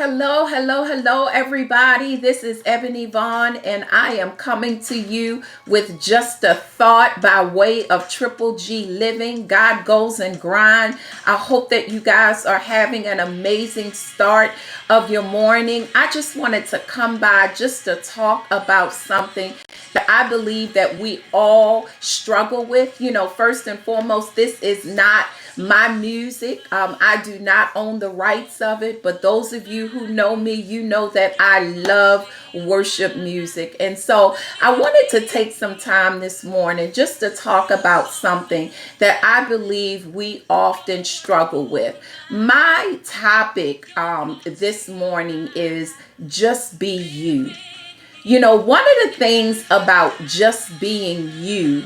Hello, hello, hello, everybody. This is Ebony Vaughn, and I am coming to you with just a thought by way of Triple G Living. God goes and grind. I hope that you guys are having an amazing start of your morning. I just wanted to come by just to talk about something that I believe that we all struggle with. First and foremost, this is not my music. I do not own the rights of it, but those of you who know me, you know that I love worship music. And so I wanted to take some time this morning just to talk about something that I believe we often struggle with. My topic this morning is just be you. One of the things about just being you,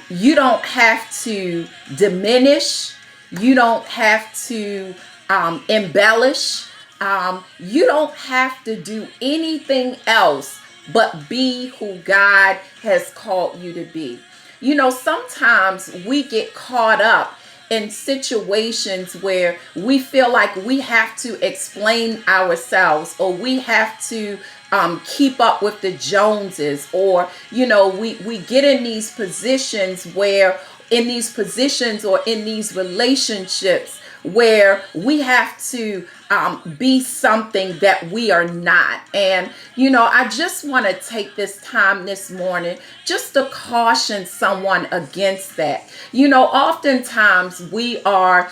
you don't have to diminish, you don't have to embellish, you don't have to do anything else but be who God has called you to be. Sometimes we get caught up in situations where we feel like we have to explain ourselves, or we have to keep up with the Joneses, or we get in these positions where or in these relationships where we have to be something that we are not. And I just want to take this time this morning just to caution someone against that. Oftentimes we are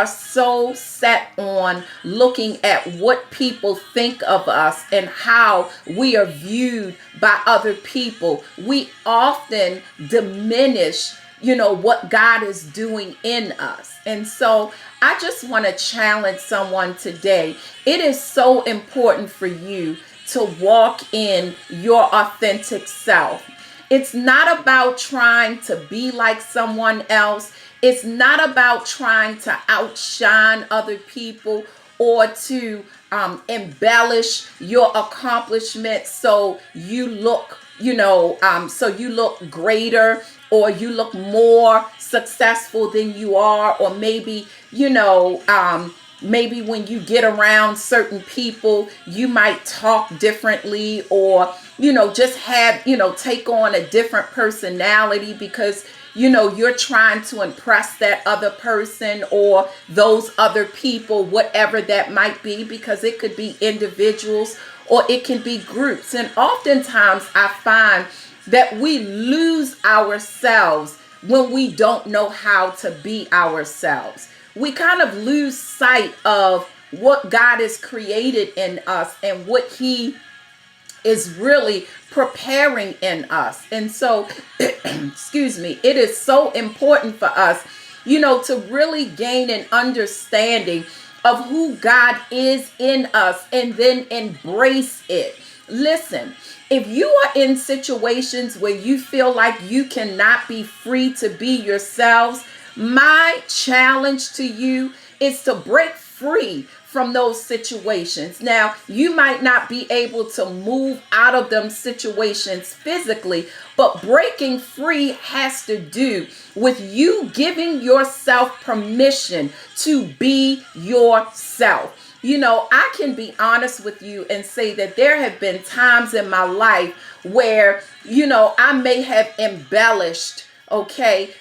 so set on looking at what people think of us and how we are viewed by other people. We often diminish, what God is doing in us. And so I just want to challenge someone today. It is so important for you to walk in your authentic self. It's not about trying to be like someone else. It's not about trying to outshine other people or to embellish your accomplishments so you look, so you look greater, or you look more successful than you are, or maybe, maybe when you get around certain people, you might talk differently, or, just have, take on a different personality because, you're trying to impress that other person or those other people, whatever that might be, because it could be individuals or it can be groups. And oftentimes I find that we lose ourselves when we don't know how to be ourselves. We kind of lose sight of what God has created in us and what He is really preparing in us. And so, excuse me, it is so important for us, to really gain an understanding of who God is in us and then embrace it. Listen, if you are in situations where you feel like you cannot be free to be yourselves, my challenge to you is to break free from those situations. Now, you might not be able to move out of them situations physically, but breaking free has to do with you giving yourself permission to be yourself. I can be honest with you and say that there have been times in my life where, I may have embellished,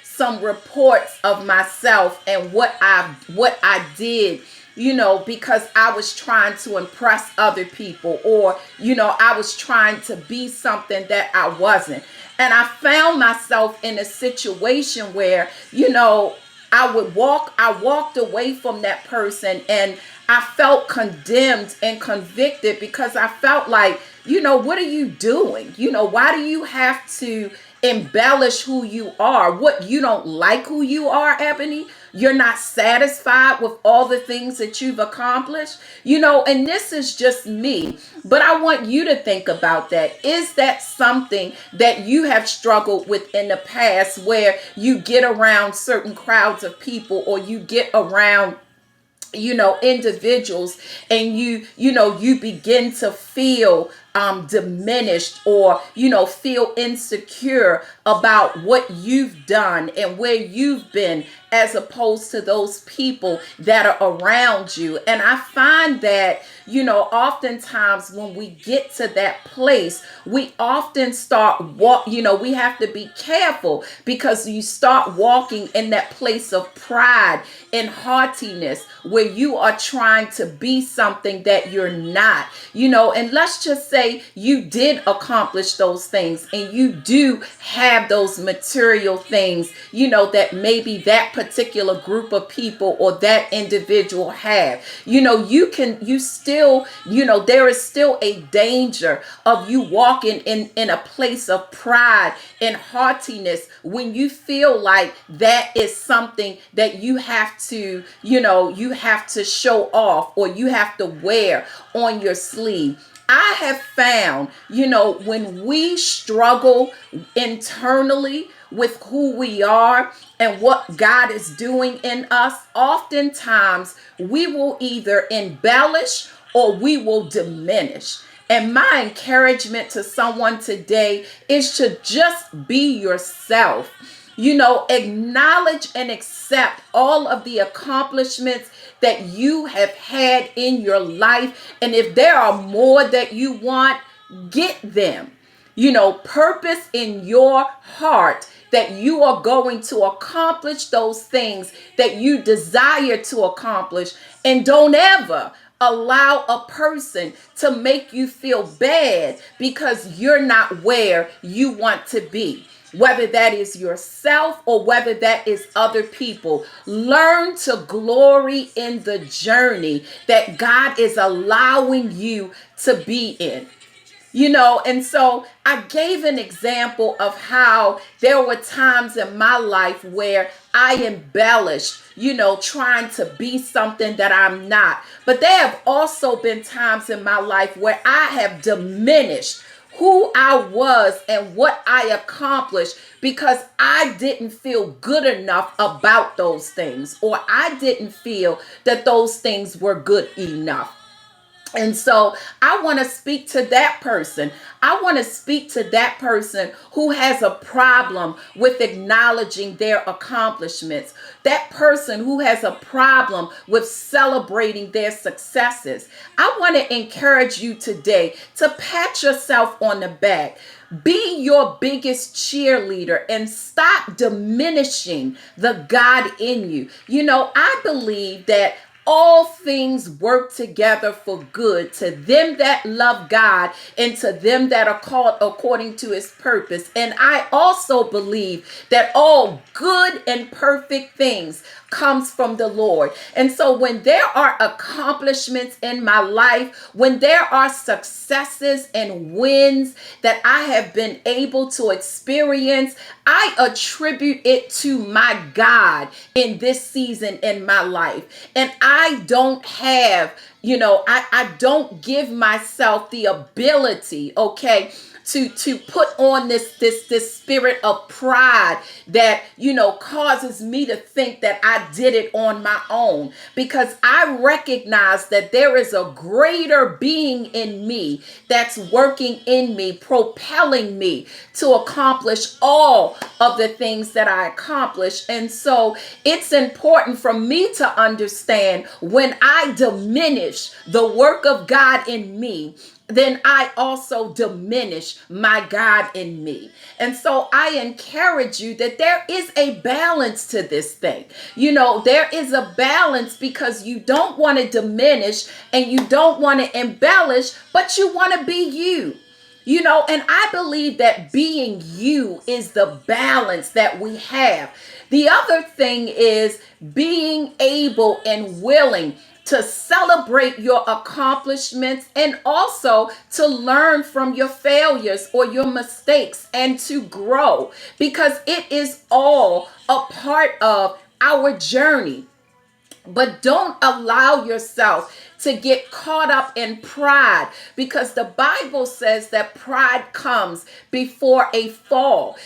some reports of myself and what I did, because I was trying to impress other people, or, I was trying to be something that I wasn't. And I found myself in a situation where, I walked away from that person, and I felt condemned and convicted because I felt like, what are you doing? Why do you have to embellish who you are? What, you don't like who you are, Ebony? You're not satisfied with all the things that you've accomplished, and this is just me. But I want you to think about that. Is that something that you have struggled with in the past, where you get around certain crowds of people, or you get around individuals, and you begin to feel diminished or, feel insecure about what you've done and where you've been, as opposed to those people that are around you. And I find that, oftentimes when we get to that place, we often we have to be careful, because you start walking in that place of pride and haughtiness where you are trying to be something that you're not, and let's just say you did accomplish those things and you do have those material things, that maybe that particular group of people or that individual have. There is still a danger of you walking in a place of pride and haughtiness when you feel like that is something that you have to show off, or you have to wear on your sleeve. I have found, when we struggle internally with who we are and what God is doing in us, oftentimes we will either embellish or we will diminish. And my encouragement to someone today is to just be yourself. Acknowledge and accept all of the accomplishments that you have had in your life. And if there are more that you want, get them. Purpose in your heart that you are going to accomplish those things that you desire to accomplish. And don't ever allow a person to make you feel bad because you're not where you want to be. Whether that is yourself or whether that is other people, learn to glory in the journey that God is allowing you to be in. And so I gave an example of how there were times in my life where I embellished, trying to be something that I'm not. But there have also been times in my life where I have diminished who I was and what I accomplished because I didn't feel good enough about those things, or I didn't feel that those things were good enough. And so I want to speak to that person. I want to speak to that person who has a problem with acknowledging their accomplishments. That person who has a problem with celebrating their successes. I want to encourage you today to pat yourself on the back. Be your biggest cheerleader and stop diminishing the God in you. I believe that all things work together for good to them that love God and to them that are called according to his purpose. And I also believe that all good and perfect things comes from the Lord. And so when there are accomplishments in my life, when there are successes and wins that I have been able to experience, I attribute it to my God in this season in my life. And I don't have, I don't give myself the ability, okay, to put on this spirit of pride that causes me to think that I did it on my own, because I recognize that there is a greater being in me that's working in me, propelling me to accomplish all of the things that I accomplish. And so it's important for me to understand when I diminish the work of God in me, then I also diminish my God in me. And so I encourage you that there is a balance to this thing. There is a balance, because you don't want to diminish and you don't want to embellish, but you want to be you. And I believe that being you is the balance that we have. The other thing is being able and willing to celebrate your accomplishments and also to learn from your failures or your mistakes and to grow, because it is all a part of our journey. But don't allow yourself to get caught up in pride, because the Bible says that pride comes before a fall.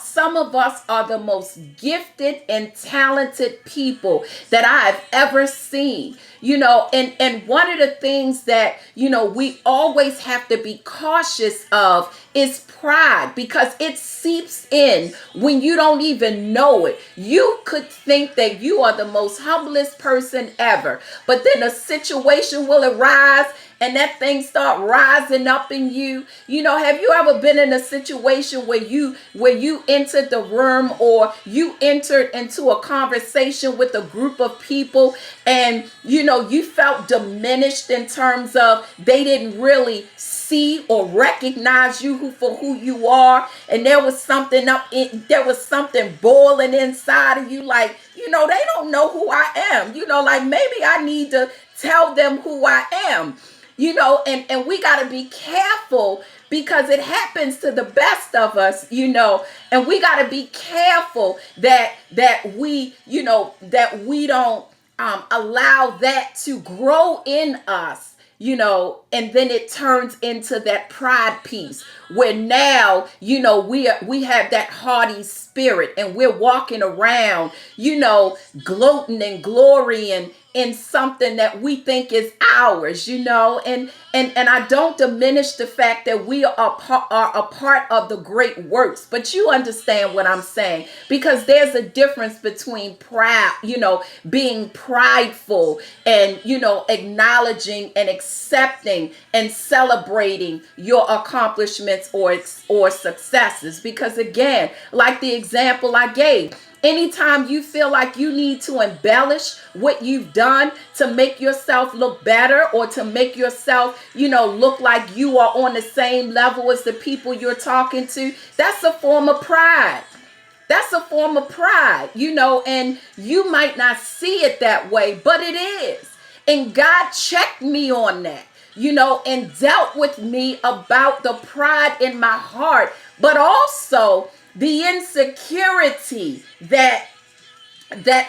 Some of us are the most gifted and talented people that I've ever seen. And one of the things that, we always have to be cautious of is pride, because it seeps in when you don't even know it. You could think that you are the most humblest person ever, but then a situation will arise and that thing start rising up in you. Have you ever been in a situation where you entered the room, or you entered into a conversation with a group of people, and you felt diminished in terms of they didn't really see or recognize you for who you are, and there was something boiling inside of you, like, they don't know who I am, like maybe I need to tell them who I am. And we got to be careful, because it happens to the best of us, and we got to be careful that we don't allow that to grow in us, and then it turns into that pride piece, where now, we have that haughty spirit, and we're walking around, gloating and glorying in something that we think is ours, and I don't diminish the fact that we are a part of the great works, but you understand what I'm saying, because there's a difference between pride, being prideful, and, acknowledging and accepting and celebrating your accomplishments or successes. Because again, like the example I gave, anytime you feel like you need to embellish what you've done to make yourself look better, or to make yourself, look like you are on the same level as the people you're talking to, that's a form of pride. That's a form of pride, and you might not see it that way, but it is. And God checked me on that, and dealt with me about the pride in my heart, but also the insecurity that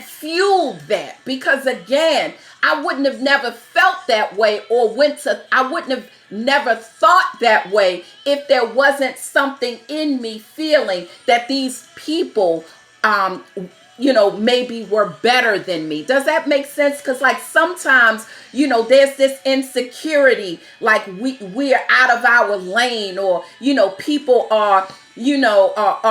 fueled that. Because again, I wouldn't have never felt that way, or I wouldn't have never thought that way, if there wasn't something in me feeling that these people maybe were better than me. Does that make sense? Because like sometimes, there's this insecurity, like we're out of our lane, or, people are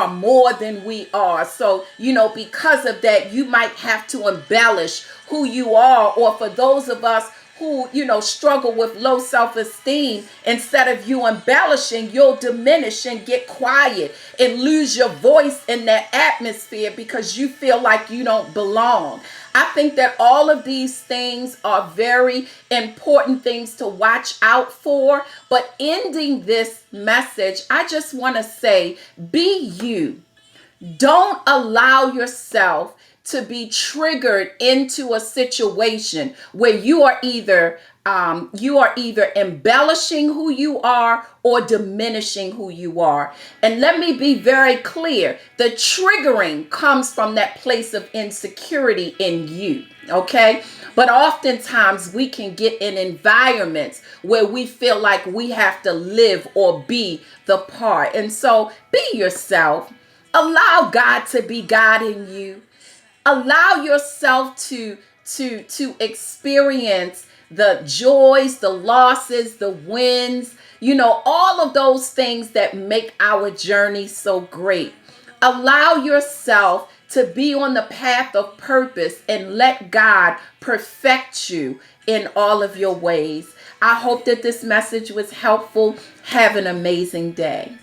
more than we are. So, because of that, you might have to embellish who you are. Or for those of us who, struggle with low self-esteem, instead of you embellishing, you'll diminish and get quiet and lose your voice in that atmosphere, because you feel like you don't belong. I think that all of these things are very important things to watch out for. But ending this message, I just want to say, be you. Don't allow yourself to be triggered into a situation where you are either embellishing who you are, or diminishing who you are. And let me be very clear. The triggering comes from that place of insecurity in you. Okay. But oftentimes we can get in environments where we feel like we have to live or be the part. And so be yourself. Allow God to be God in you. Allow yourself to experience the joys, the losses, the wins, all of those things that make our journey so great. Allow yourself to be on the path of purpose, and let God perfect you in all of your ways. I hope that this message was helpful. Have an amazing day.